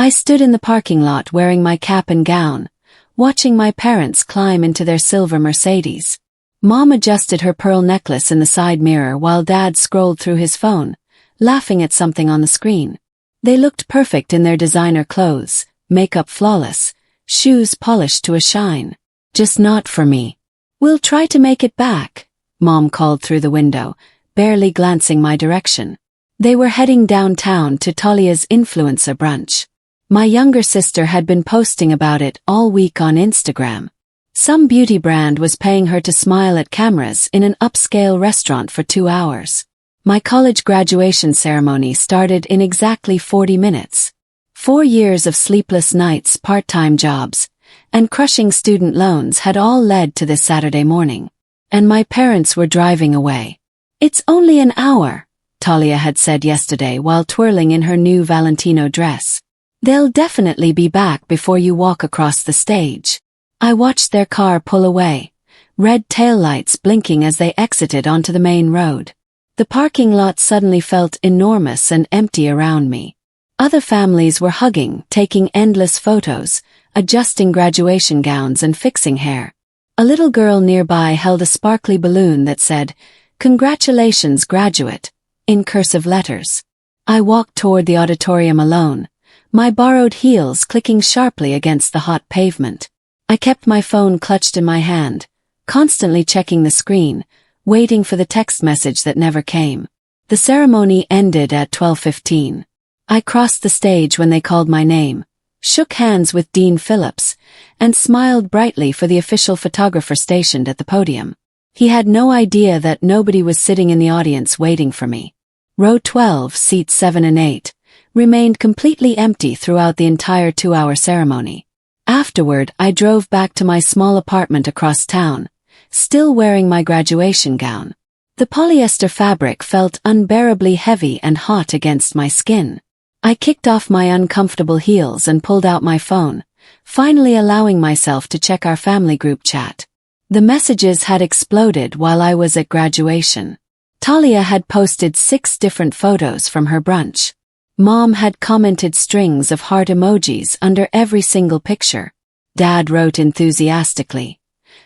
I stood in the parking lot wearing my cap and gown, watching my parents climb into their silver Mercedes. Mom adjusted her pearl necklace in the side mirror while Dad scrolled through his phone, laughing at something on the screen. They looked perfect in their designer clothes, makeup flawless, shoes polished to a shine. Just not for me. We'll try to make it back, Mom called through the window, barely glancing my direction. They were heading downtown to Talia's influencer brunch. My younger sister had been posting about it all week on Instagram. Some beauty brand was paying her to smile at cameras in an upscale restaurant for 2 hours. My college graduation ceremony started in exactly 40 minutes. 4 years of sleepless nights, part-time jobs, and crushing student loans had all led to this Saturday morning. And my parents were driving away. "It's only an hour," Talia had said yesterday while twirling in her new Valentino dress. "They'll definitely be back before you walk across the stage." I watched their car pull away, red taillights blinking as they exited onto the main road. The parking lot suddenly felt enormous and empty around me. Other families were hugging, taking endless photos, adjusting graduation gowns and fixing hair. A little girl nearby held a sparkly balloon that said, "Congratulations, graduate," in cursive letters. I walked toward the auditorium alone, my borrowed heels clicking sharply against the hot pavement. I kept my phone clutched in my hand, constantly checking the screen, waiting for the text message that never came. The ceremony ended at 12:15. I crossed the stage when they called my name, shook hands with Dean Phillips, and smiled brightly for the official photographer stationed at the podium. He had no idea that nobody was sitting in the audience waiting for me. Row 12, seats 7 and 8, remained completely empty throughout the entire 2-hour ceremony. Afterward, I drove back to my small apartment across town, still wearing my graduation gown. The polyester fabric felt unbearably heavy and hot against my skin. I kicked off my uncomfortable heels and pulled out my phone, finally allowing myself to check our family group chat. The messages had exploded while I was at graduation. Talia had posted 6 different photos from her brunch. Mom had commented strings of heart emojis under every single picture. Dad wrote enthusiastically,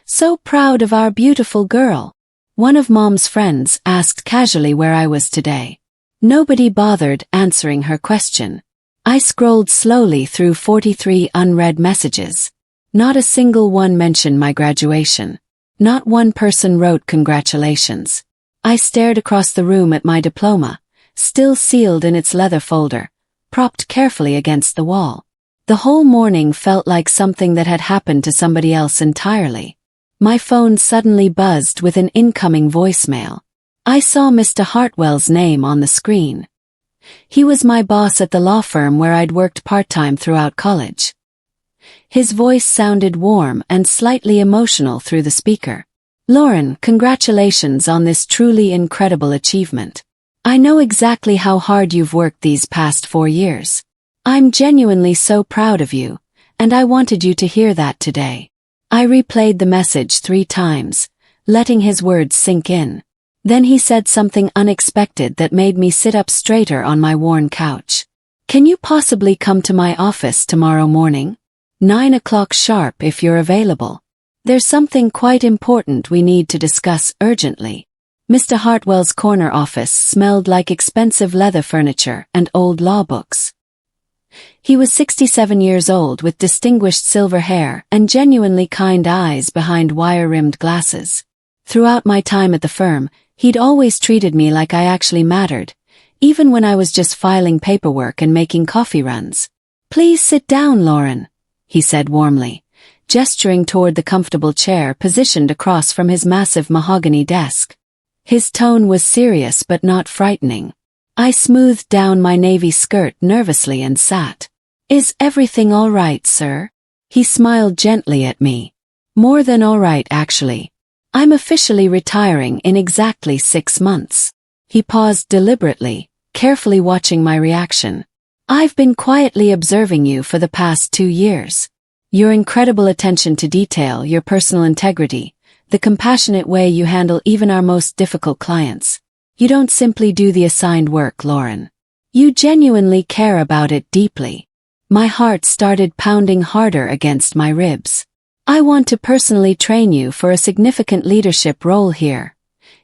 "So proud of our beautiful girl." One of Mom's friends asked casually where I was today. Nobody bothered answering her question. I scrolled slowly through 43 unread messages. Not a single one mentioned my graduation. Not one person wrote congratulations. I stared across the room at my diploma, still sealed in its leather folder, propped carefully against the wall. The whole morning felt like something that had happened to somebody else entirely. My phone suddenly buzzed with an incoming voicemail. I saw Mr. Hartwell's name on the screen. He was my boss at the law firm where I'd worked part-time throughout college. His voice sounded warm and slightly emotional through the speaker. "Lauren, congratulations on this truly incredible achievement. I know exactly how hard you've worked these past 4 years. I'm genuinely so proud of you, and I wanted you to hear that today." I replayed the message 3 times, letting his words sink in. Then he said something unexpected that made me sit up straighter on my worn couch. "Can you possibly come to my office tomorrow morning? 9 o'clock sharp if you're available. There's something quite important we need to discuss urgently." Mr. Hartwell's corner office smelled like expensive leather furniture and old law books. He was 67 years old with distinguished silver hair and genuinely kind eyes behind wire-rimmed glasses. Throughout my time at the firm, he'd always treated me like I actually mattered, even when I was just filing paperwork and making coffee runs. "Please sit down, Lauren," he said warmly, gesturing toward the comfortable chair positioned across from his massive mahogany desk. His tone was serious but not frightening. I smoothed down my navy skirt nervously and sat. "Is everything all right, sir?" He smiled gently at me. "More than all right, actually. I'm officially retiring in exactly 6 months." He paused deliberately, carefully watching my reaction. "I've been quietly observing you for the past 2 years. Your incredible attention to detail, your personal integrity, the compassionate way you handle even our most difficult clients. You don't simply do the assigned work, Lauren. You genuinely care about it deeply." My heart started pounding harder against my ribs. I want to personally train you for a significant leadership role here,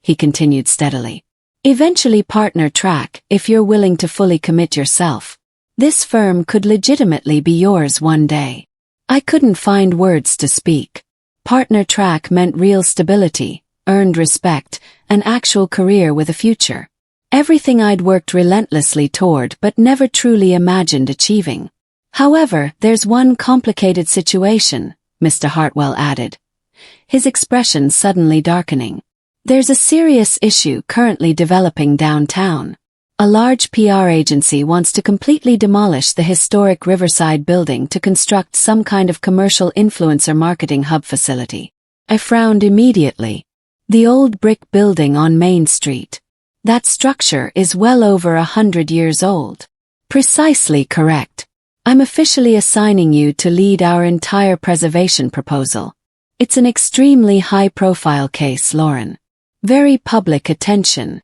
he continued steadily. Eventually partner track if you're willing to fully commit yourself. This firm could legitimately be yours one day. I couldn't find words to speak. Partner track meant real stability, earned respect, an actual career with a future. Everything I'd worked relentlessly toward but never truly imagined achieving. However, there's one complicated situation, Mr. Hartwell added, his expression suddenly darkening. There's a serious issue currently developing downtown. A large PR agency wants to completely demolish the historic Riverside building to construct some kind of commercial influencer marketing hub facility. I frowned immediately. The old brick building on Main Street. That structure is well over 100 years old. Precisely correct. I'm officially assigning you to lead our entire preservation proposal. It's an extremely high-profile case, Lauren. Very public attention.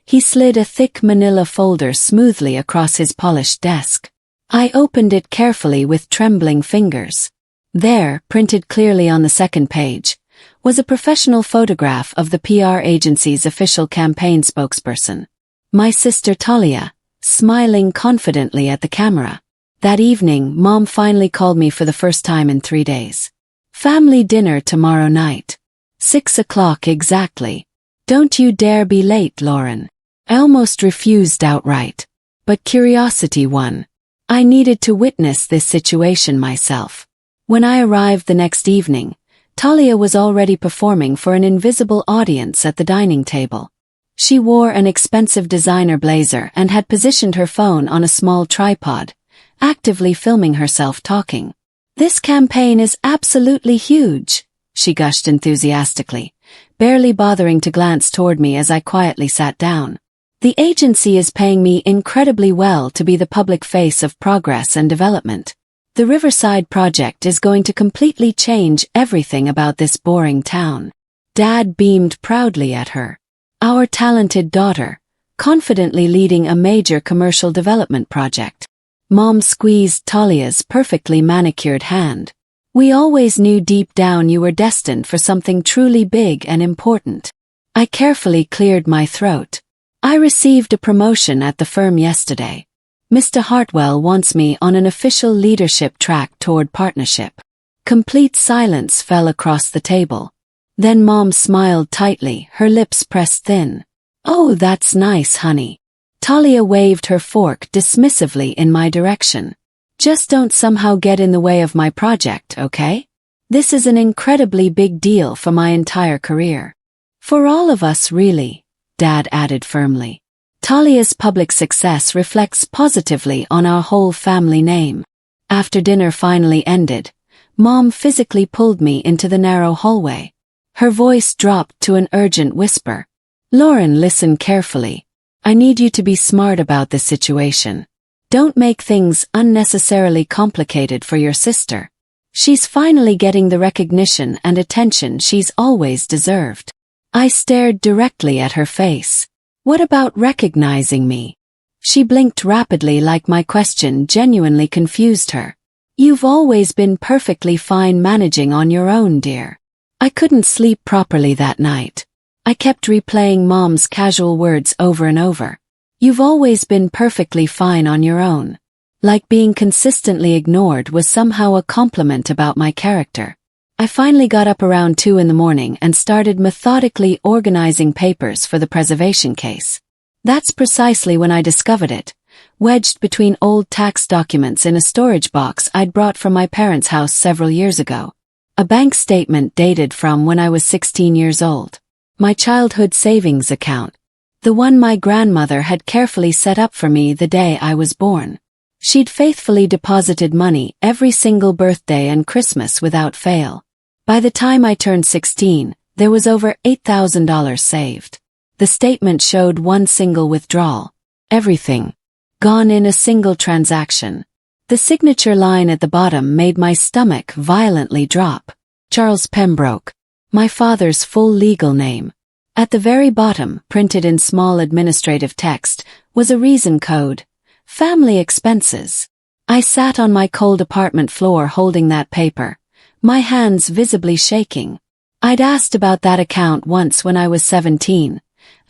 He slid a thick manila folder smoothly across his polished desk. I opened it carefully with trembling fingers. There, printed clearly on the second page, was a professional photograph of the PR agency's official campaign spokesperson. My sister Talia, smiling confidently at the camera. That evening, Mom finally called me for the first time in 3 days. Family dinner tomorrow night. 6 o'clock exactly. Don't you dare be late, Lauren. I almost refused outright. But curiosity won. I needed to witness this situation myself. When I arrived the next evening, Talia was already performing for an invisible audience at the dining table. She wore an expensive designer blazer and had positioned her phone on a small tripod, actively filming herself talking. This campaign is absolutely huge, she gushed enthusiastically, barely bothering to glance toward me as I quietly sat down. The agency is paying me incredibly well to be the public face of progress and development. The Riverside project is going to completely change everything about this boring town. Dad beamed proudly at her. Our talented daughter, confidently leading a major commercial development project. Mom squeezed Talia's perfectly manicured hand. We always knew deep down you were destined for something truly big and important. I carefully cleared my throat. I received a promotion at the firm yesterday. Mr. Hartwell wants me on an official leadership track toward partnership. Complete silence fell across the table. Then Mom smiled tightly, her lips pressed thin. Oh, that's nice, honey. Talia waved her fork dismissively in my direction. Just don't somehow get in the way of my project, okay? This is an incredibly big deal for my entire career. For all of us, really, Dad added firmly. Talia's public success reflects positively on our whole family name. After dinner finally ended, Mom physically pulled me into the narrow hallway. Her voice dropped to an urgent whisper. Lauren, listen carefully. I need you to be smart about this situation. Don't make things unnecessarily complicated for your sister. She's finally getting the recognition and attention she's always deserved. I stared directly at her face. What about recognizing me? She blinked rapidly like my question genuinely confused her. You've always been perfectly fine managing on your own, dear. I couldn't sleep properly that night. I kept replaying Mom's casual words over and over. You've always been perfectly fine on your own. Like being consistently ignored was somehow a compliment about my character. I finally got up around 2 in the morning and started methodically organizing papers for the preservation case. That's precisely when I discovered it, wedged between old tax documents in a storage box I'd brought from my parents' house several years ago. A bank statement dated from when I was 16 years old. My childhood savings account. The one my grandmother had carefully set up for me the day I was born. She'd faithfully deposited money every single birthday and Christmas without fail. By the time I turned 16, there was over $8,000 saved. The statement showed one single withdrawal. Everything. Gone in a single transaction. The signature line at the bottom made my stomach violently drop. Charles Pembroke. My father's full legal name. At the very bottom, printed in small administrative text, was a reason code. Family expenses. I sat on my cold apartment floor holding that paper, my hands visibly shaking. I'd asked about that account once when I was 17,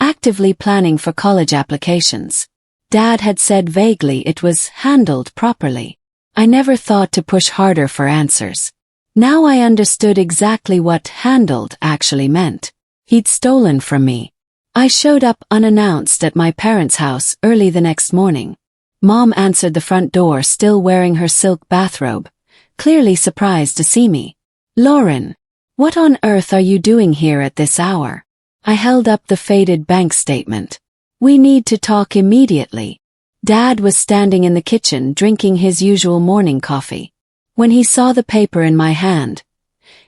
actively planning for college applications. Dad had said vaguely it was handled properly. I never thought to push harder for answers. Now I understood exactly what handled actually meant. He'd stolen from me. I showed up unannounced at my parents' house early the next morning. Mom answered the front door still wearing her silk bathrobe, clearly surprised to see me. "Lauren, what on earth are you doing here at this hour?" I held up the faded bank statement. "We need to talk immediately." Dad was standing in the kitchen drinking his usual morning coffee. When he saw the paper in my hand,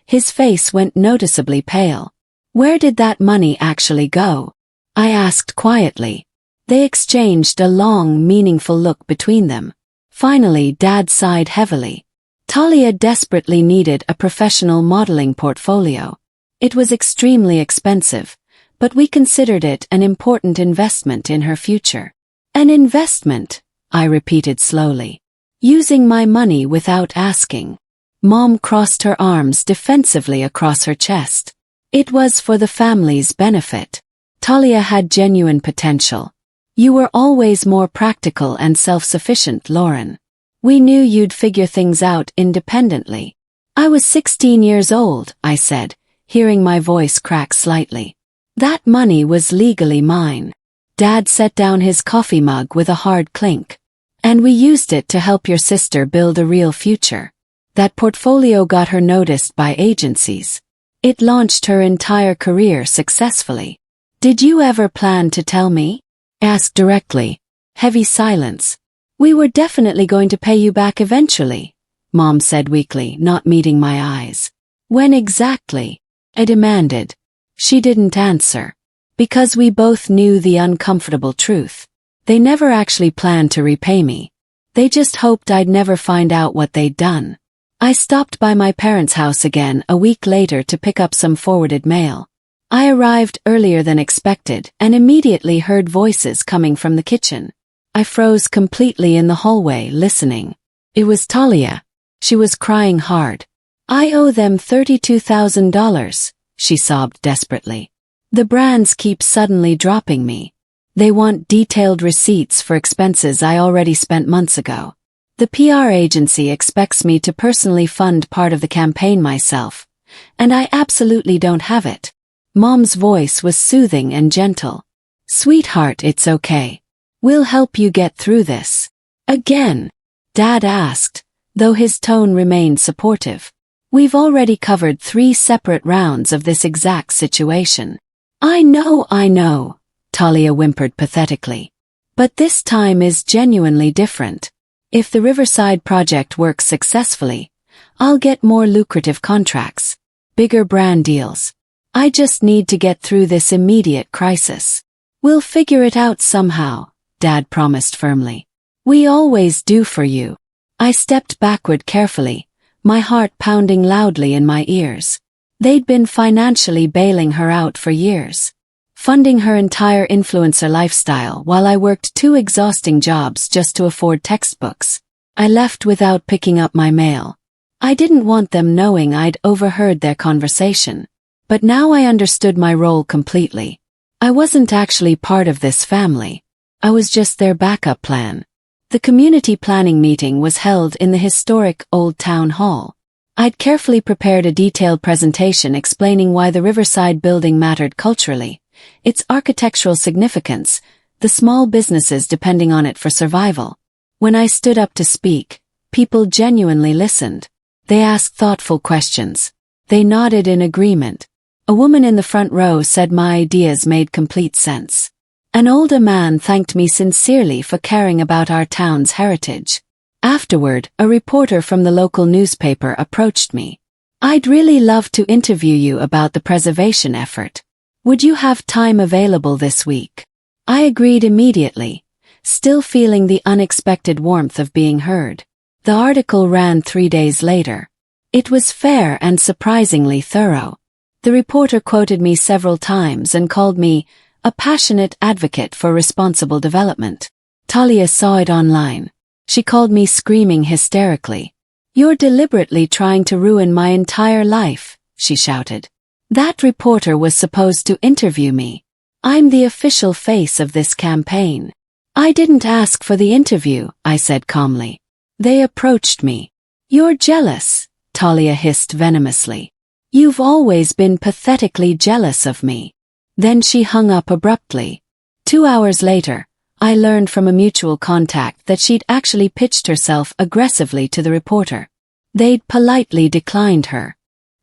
his face went noticeably pale. "Where did that money actually go?" I asked quietly. They exchanged a long, meaningful look between them. Finally, Dad sighed heavily. Talia desperately needed a professional modeling portfolio. It was extremely expensive, but we considered it an important investment in her future. "An investment," I repeated slowly. "Using my money without asking." Mom crossed her arms defensively across her chest. "It was for the family's benefit. Talia had genuine potential. You were always more practical and self-sufficient, Lauren. We knew you'd figure things out independently." "I was 16 years old," I said, hearing my voice crack slightly. "That money was legally mine." Dad set down his coffee mug with a hard clink. "And we used it to help your sister build a real future. That portfolio got her noticed by agencies. It launched her entire career successfully." "Did you ever plan to tell me?" Asked directly. Heavy silence. "We were definitely going to pay you back eventually," Mom said weakly, not meeting my eyes. "When exactly?" I demanded. She didn't answer. Because we both knew the uncomfortable truth. They never actually planned to repay me. They just hoped I'd never find out what they'd done. I stopped by my parents' house again a week later to pick up some forwarded mail. I arrived earlier than expected and immediately heard voices coming from the kitchen. I froze completely in the hallway, listening. It was Talia. She was crying hard. "I owe them $32,000, she sobbed desperately. "The brands keep suddenly dropping me. They want detailed receipts for expenses I already spent months ago. The PR agency expects me to personally fund part of the campaign myself, and I absolutely don't have it." Mom's voice was soothing and gentle. "Sweetheart, it's okay. We'll help you get through this." "Again?" Dad asked, though his tone remained supportive. "We've already covered 3 separate rounds of this exact situation." I know, Talia whimpered pathetically. "But this time is genuinely different. If the Riverside project works successfully, I'll get more lucrative contracts, bigger brand deals. I just need to get through this immediate crisis. We'll figure it out somehow," Dad promised firmly. "We always do for you." I stepped backward carefully, my heart pounding loudly in my ears. They'd been financially bailing her out for years, funding her entire influencer lifestyle while I worked 2 exhausting jobs just to afford textbooks. I left without picking up my mail. I didn't want them knowing I'd overheard their conversation. But now I understood my role completely. I wasn't actually part of this family. I was just their backup plan. The community planning meeting was held in the historic Old Town Hall. I'd carefully prepared a detailed presentation explaining why the Riverside building mattered culturally, its architectural significance, the small businesses depending on it for survival. When I stood up to speak, people genuinely listened. They asked thoughtful questions. They nodded in agreement. A woman in the front row said my ideas made complete sense. An older man thanked me sincerely for caring about our town's heritage. Afterward, a reporter from the local newspaper approached me. "I'd really love to interview you about the preservation effort. Would you have time available this week?" I agreed immediately, still feeling the unexpected warmth of being heard. The article ran 3 days later. It was fair and surprisingly thorough. The reporter quoted me several times and called me a passionate advocate for responsible development. Talia saw it online. She called me screaming hysterically. "You're deliberately trying to ruin my entire life," she shouted. "That reporter was supposed to interview me. I'm the official face of this campaign." "I didn't ask for the interview," I said calmly. "They approached me." "You're jealous," Talia hissed venomously. "You've always been pathetically jealous of me." Then she hung up abruptly. 2 hours later, I learned from a mutual contact that she'd actually pitched herself aggressively to the reporter. They'd politely declined her.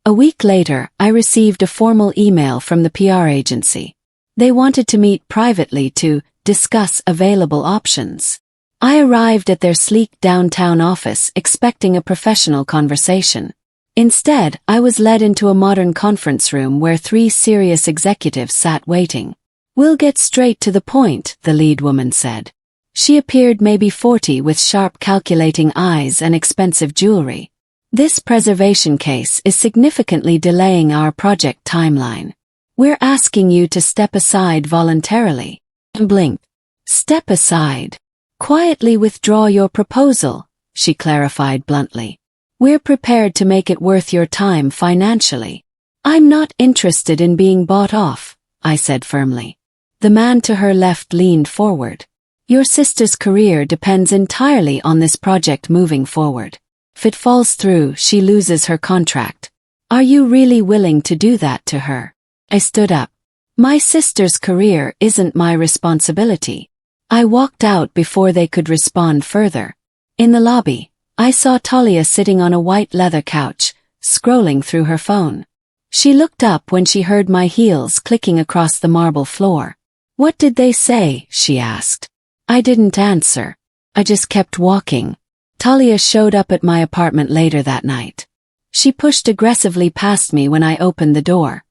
A week later, I received a formal email from the PR agency. They wanted to meet privately to discuss available options. I arrived at their sleek downtown office expecting a professional conversation. Instead, I was led into a modern conference room where 3 serious executives sat waiting. "We'll get straight to the point," the lead woman said. She appeared maybe 40 with sharp calculating eyes and expensive jewelry. "This preservation case is significantly delaying our project timeline. We're asking you to step aside voluntarily." I blinked. "Step aside. Quietly withdraw your proposal," she clarified bluntly. "We're prepared to make it worth your time financially." "I'm not interested in being bought off," I said firmly. The man to her left leaned forward. "Your sister's career depends entirely on this project moving forward. If it falls through, she loses her contract. Are you really willing to do that to her?" I stood up. "My sister's career isn't my responsibility." I walked out before they could respond further. In the lobby, I saw Talia sitting on a white leather couch, scrolling through her phone. She looked up when she heard my heels clicking across the marble floor. "What did they say?" she asked. I didn't answer. I just kept walking. Talia showed up at my apartment later that night. She pushed aggressively past me when I opened the door,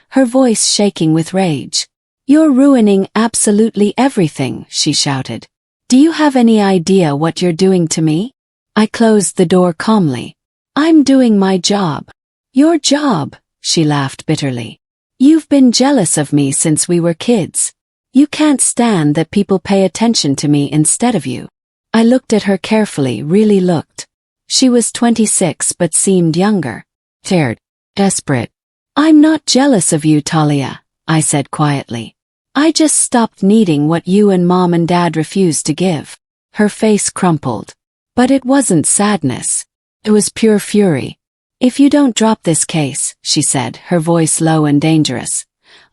her voice shaking with rage. "You're ruining absolutely everything," she shouted. "Do you have any idea what you're doing to me?" I closed the door calmly. "I'm doing my job." "Your job?" she laughed bitterly. "You've been jealous of me since we were kids. You can't stand that people pay attention to me instead of you." I looked at her carefully, really looked. She was 26 but seemed younger. Tired. Desperate. "I'm not jealous of you, Talia," I said quietly. "I just stopped needing what you and Mom and Dad refused to give." Her face crumpled. But it wasn't sadness. It was pure fury. "If you don't drop this case," she said, her voice low and dangerous,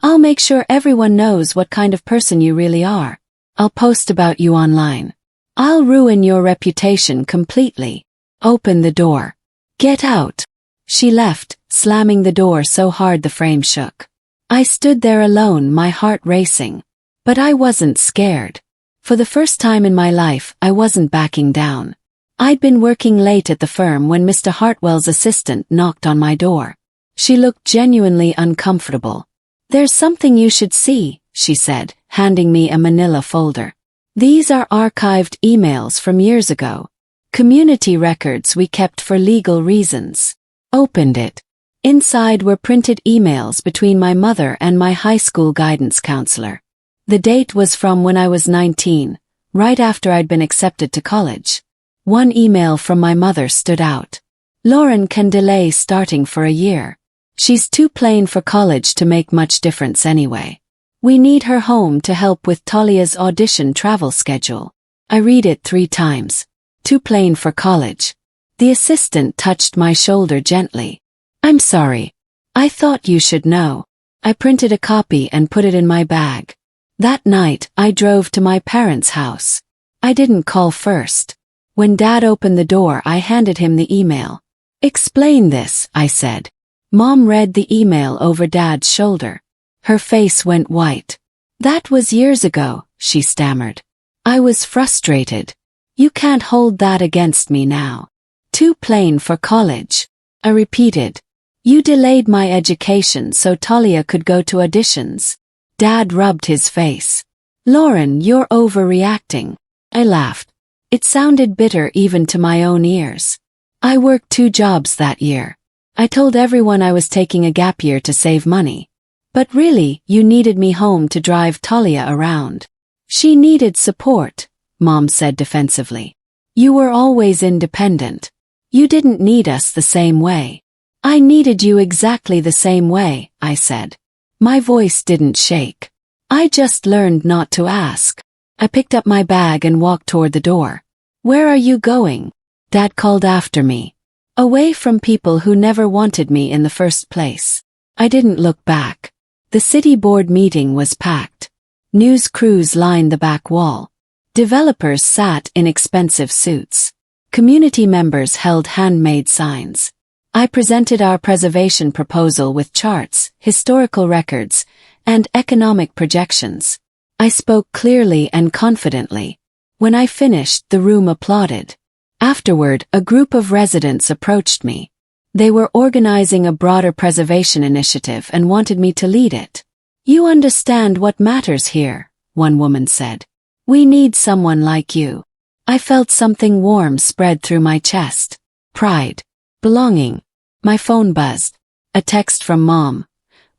"I'll make sure everyone knows what kind of person you really are. I'll post about you online. I'll ruin your reputation completely. Open the door. Get out." She left, slamming the door so hard the frame shook. I stood there alone, my heart racing. But I wasn't scared. For the first time in my life, I wasn't backing down. I'd been working late at the firm when Mr. Hartwell's assistant knocked on my door. She looked genuinely uncomfortable. "There's something you should see," she said, handing me a manila folder. "These are archived emails from years ago. Community records we kept for legal reasons." Opened it. Inside were printed emails between my mother and my high school guidance counselor. The date was from when I was 19, right after I'd been accepted to college. One email from my mother stood out. "Lauren can delay starting for a year. She's too plain for college to make much difference anyway. We need her home to help with Talia's audition travel schedule." I read it 3 times. Too plain for college. The assistant touched my shoulder gently. "I'm sorry. I thought you should know." I printed a copy and put it in my bag. That night, I drove to my parents' house. I didn't call first. When Dad opened the door, I handed him the email. "Explain this," I said. Mom read the email over Dad's shoulder. Her face went white. "That was years ago," she stammered. I was frustrated. "You can't hold that against me now." "Too plain for college," I repeated. "You delayed my education so Talia could go to auditions." Dad rubbed his face. "Lauren, you're overreacting." I laughed. It sounded bitter even to my own ears. "I worked 2 jobs that year. I told everyone I was taking a gap year to save money. But really, you needed me home to drive Talia around." "She needed support," Mom said defensively. You were always independent. You didn't need us the same way. I needed you exactly the same way, I said. My voice didn't shake. I just learned not to ask. I picked up my bag and walked toward the door. Where are you going? Dad called after me. Away from people who never wanted me in the first place. I didn't look back. The city board meeting was packed. News crews lined the back wall. Developers sat in expensive suits. Community members held handmade signs. I presented our preservation proposal with charts, historical records, and economic projections. I spoke clearly and confidently. When I finished, the room applauded. Afterward, a group of residents approached me. They were organizing a broader preservation initiative and wanted me to lead it. You understand what matters here, one woman said. We need someone like you. I felt something warm spread through my chest. Pride. Belonging. My phone buzzed. A text from Mom.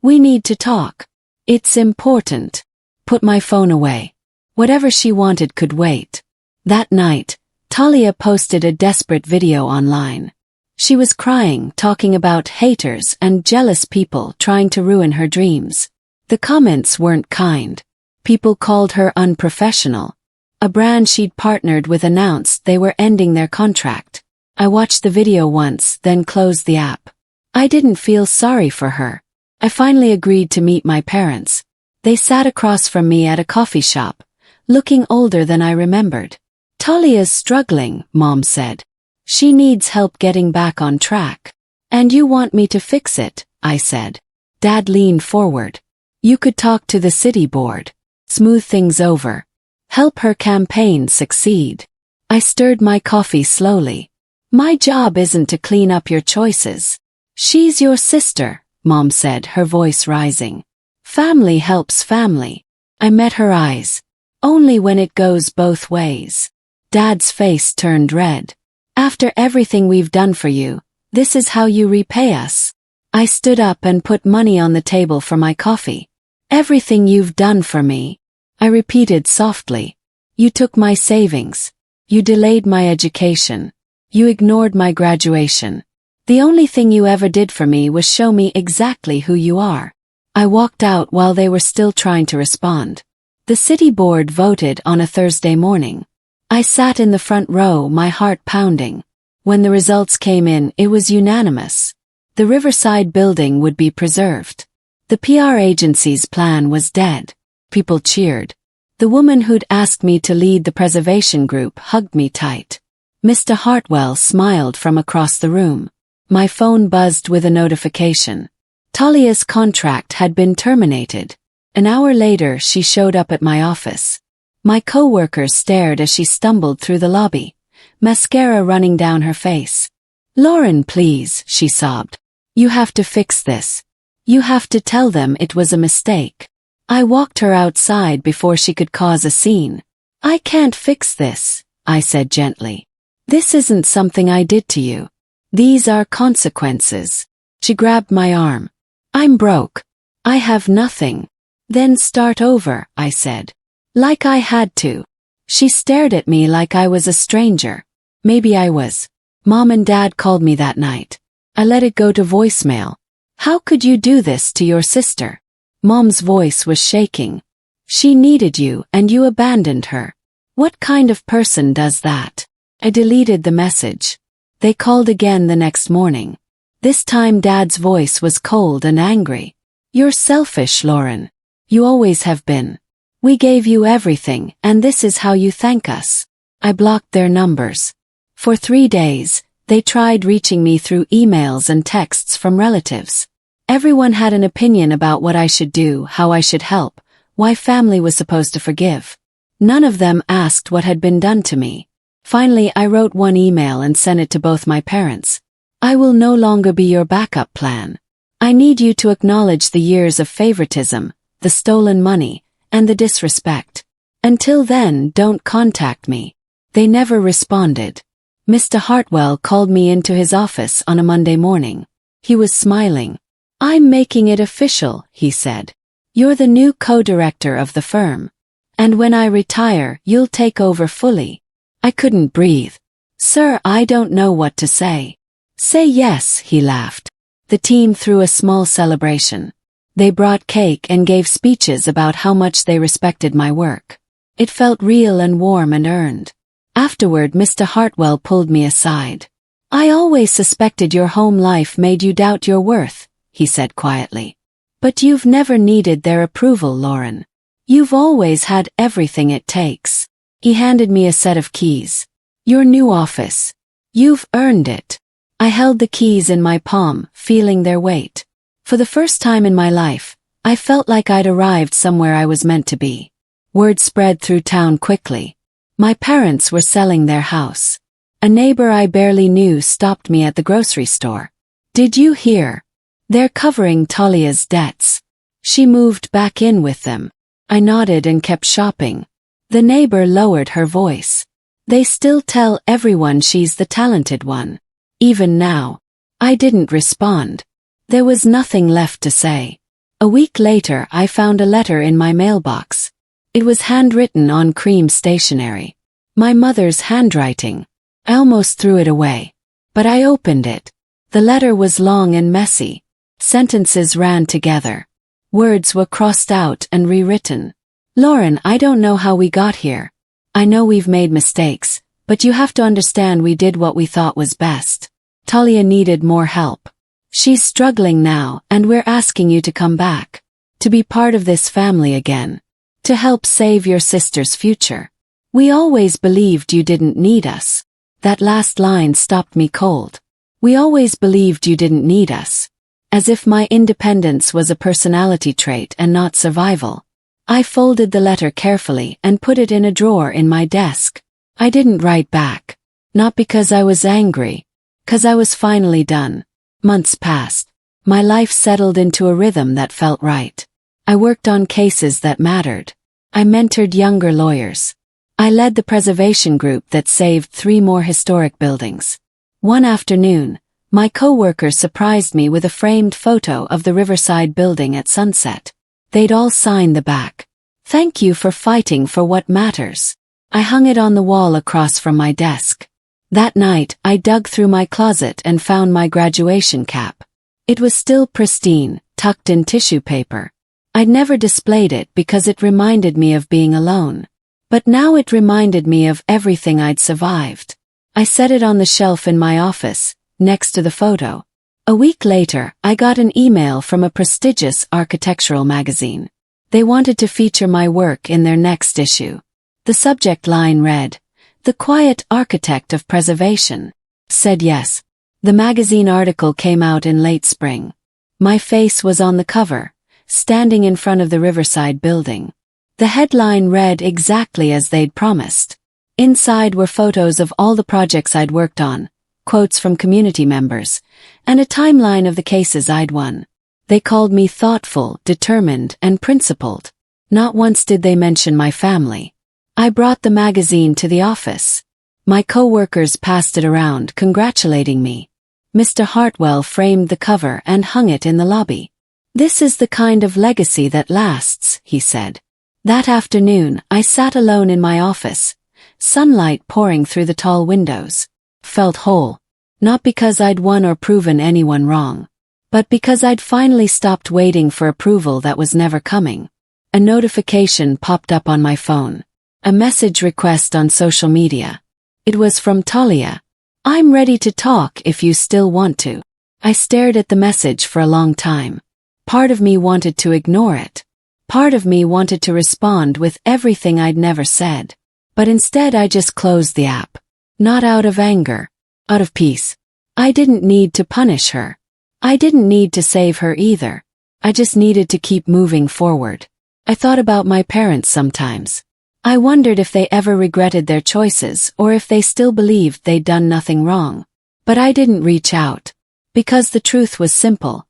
We need to talk. It's important. Put my phone away. Whatever she wanted could wait. That night, Talia posted a desperate video online. She was crying, talking about haters and jealous people trying to ruin her dreams. The comments weren't kind. People called her unprofessional. A brand she'd partnered with announced they were ending their contract. I watched the video once, then closed the app. I didn't feel sorry for her. I finally agreed to meet my parents. They sat across from me at a coffee shop, looking older than I remembered. Talia's struggling, Mom said. She needs help getting back on track. And you want me to fix it, I said. Dad leaned forward. You could talk to the city board. Smooth things over. Help her campaign succeed. I stirred my coffee slowly. My job isn't to clean up your choices. She's your sister, Mom said, her voice rising. Family helps family. I met her eyes. Only when it goes both ways. Dad's face turned red. After everything we've done for you, this is how you repay us. I stood up and put money on the table for my coffee. Everything you've done for me. I repeated softly. You took my savings. You delayed my education. You ignored my graduation. The only thing you ever did for me was show me exactly who you are. I walked out while they were still trying to respond. The city board voted on a Thursday morning. I sat in the front row, my heart pounding. When the results came in, it was unanimous. The Riverside building would be preserved. The PR agency's plan was dead. People cheered. The woman who'd asked me to lead the preservation group hugged me tight. Mr. Hartwell smiled from across the room. My phone buzzed with a notification. Talia's contract had been terminated. An hour later, she showed up at my office. My coworkers stared as she stumbled through the lobby, mascara running down her face. Lauren, please, she sobbed. You have to fix this. You have to tell them it was a mistake. I walked her outside before she could cause a scene. I can't fix this, I said gently. This isn't something I did to you. These are consequences. She grabbed my arm. I'm broke. I have nothing. Then start over, I said. Like I had to. She stared at me like I was a stranger. Maybe I was. Mom and Dad called me that night. I let it go to voicemail. How could you do this to your sister? Mom's voice was shaking. She needed you and you abandoned her. What kind of person does that? I deleted the message. They called again the next morning. This time Dad's voice was cold and angry. You're selfish, Lauren. You always have been. We gave you everything, and this is how you thank us. I blocked their numbers. For 3 days, they tried reaching me through emails and texts from relatives. Everyone had an opinion about what I should do, how I should help, why family was supposed to forgive. None of them asked what had been done to me. Finally, I wrote one email and sent it to both my parents. I will no longer be your backup plan. I need you to acknowledge the years of favoritism, the stolen money, and the disrespect. Until then, don't contact me. They never responded. Mr. Hartwell called me into his office on a Monday morning. He was smiling. I'm making it official, he said. You're the new co-director of the firm. And when I retire, you'll take over fully. I couldn't breathe. Sir, I don't know what to say. Say yes, he laughed. The team threw a small celebration. They brought cake and gave speeches about how much they respected my work. It felt real and warm and earned. Afterward, Mr. Hartwell pulled me aside. I always suspected your home life made you doubt your worth, he said quietly. But you've never needed their approval, Lauren. You've always had everything it takes. He handed me a set of keys. Your new office. You've earned it. I held the keys in my palm, feeling their weight. For the first time in my life, I felt like I'd arrived somewhere I was meant to be. Word spread through town quickly. My parents were selling their house. A neighbor I barely knew stopped me at the grocery store. Did you hear? They're covering Talia's debts. She moved back in with them. I nodded and kept shopping. The neighbor lowered her voice. They still tell everyone she's the talented one. Even now. I didn't respond. There was nothing left to say. A week later, I found a letter in my mailbox. It was handwritten on cream stationery. My mother's handwriting. I almost threw it away. But I opened it. The letter was long and messy. Sentences ran together. Words were crossed out and rewritten. Lauren, I don't know how we got here. I know we've made mistakes, but you have to understand we did what we thought was best. Talia needed more help. She's struggling now, and we're asking you to come back. To be part of this family again. To help save your sister's future. We always believed you didn't need us. That last line stopped me cold. We always believed you didn't need us. As if my independence was a personality trait and not survival. I folded the letter carefully and put it in a drawer in my desk. I didn't write back. Not because I was angry. 'Cause I was finally done. Months passed. My life settled into a rhythm that felt right. I worked on cases that mattered. I mentored younger lawyers. I led the preservation group that saved 3 more historic buildings. One afternoon, my coworkers surprised me with a framed photo of the Riverside building at sunset. They'd all signed the back. Thank you for fighting for what matters. I hung it on the wall across from my desk. That night, I dug through my closet and found my graduation cap. It was still pristine, tucked in tissue paper. I'd never displayed it because it reminded me of being alone. But now it reminded me of everything I'd survived. I set it on the shelf in my office, next to the photo. A week later, I got an email from a prestigious architectural magazine. They wanted to feature my work in their next issue. The subject line read, "The Quiet Architect of Preservation." Said yes. The magazine article came out in late spring. My face was on the cover, standing in front of the Riverside building. The headline read exactly as they'd promised. Inside were photos of all the projects I'd worked on, quotes from community members, and a timeline of the cases I'd won. They called me thoughtful, determined, and principled. Not once did they mention my family. I brought the magazine to the office. My coworkers passed it around, congratulating me. Mr. Hartwell framed the cover and hung it in the lobby. "This is the kind of legacy that lasts," he said. That afternoon, I sat alone in my office, sunlight pouring through the tall windows. Felt whole. Not because I'd won or proven anyone wrong, but because I'd finally stopped waiting for approval that was never coming. A notification popped up on my phone. A message request on social media. It was from Talia. "I'm ready to talk if you still want to." I stared at the message for a long time. Part of me wanted to ignore it. Part of me wanted to respond with everything I'd never said. But instead I just closed the app. Not out of anger. Out of peace. I didn't need to punish her. I didn't need to save her either. I just needed to keep moving forward. I thought about my parents sometimes. I wondered if they ever regretted their choices or if they still believed they'd done nothing wrong. But I didn't reach out. Because the truth was simple.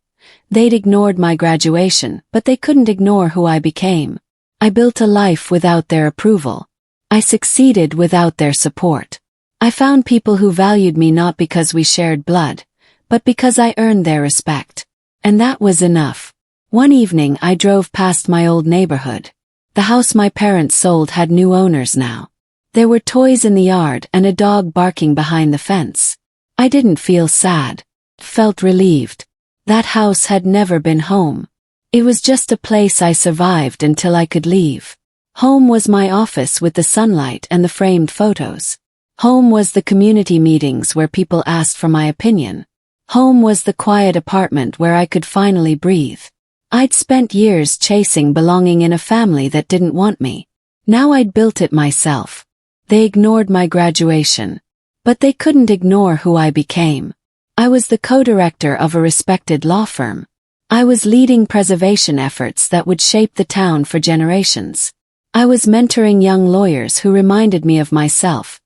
They'd ignored my graduation, but they couldn't ignore who I became. I built a life without their approval. I succeeded without their support. I found people who valued me not because we shared blood, but because I earned their respect. And that was enough. One evening I drove past my old neighborhood. The house my parents sold had new owners now. There were toys in the yard and a dog barking behind the fence. I didn't feel sad. Felt relieved. That house had never been home. It was just a place I survived until I could leave. Home was my office with the sunlight and the framed photos. Home was the community meetings where people asked for my opinion. Home was the quiet apartment where I could finally breathe. I'd spent years chasing belonging in a family that didn't want me. Now I'd built it myself. They ignored my graduation. But they couldn't ignore who I became. I was the co-director of a respected law firm. I was leading preservation efforts that would shape the town for generations. I was mentoring young lawyers who reminded me of myself,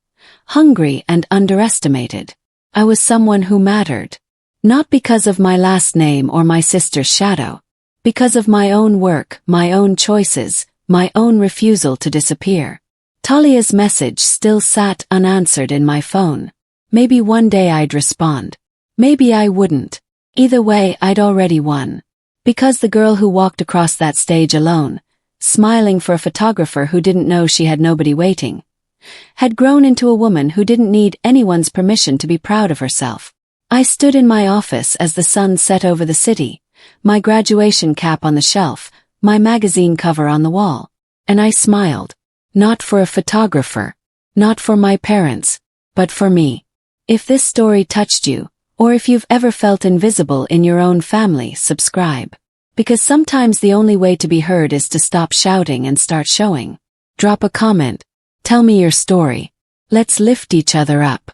hungry and underestimated. I was someone who mattered. Not because of my last name or my sister's shadow. Because of my own work, my own choices, my own refusal to disappear. Talia's message still sat unanswered in my phone. Maybe one day I'd respond. Maybe I wouldn't. Either way, I'd already won. Because the girl who walked across that stage alone, smiling for a photographer who didn't know she had nobody waiting, had grown into a woman who didn't need anyone's permission to be proud of herself. I stood in my office as the sun set over the city, my graduation cap on the shelf, my magazine cover on the wall, and I smiled. Not for a photographer, not for my parents, but for me. If this story touched you, or if you've ever felt invisible in your own family, subscribe. Because sometimes the only way to be heard is to stop shouting and start showing. Drop a comment. Tell me your story. Let's lift each other up.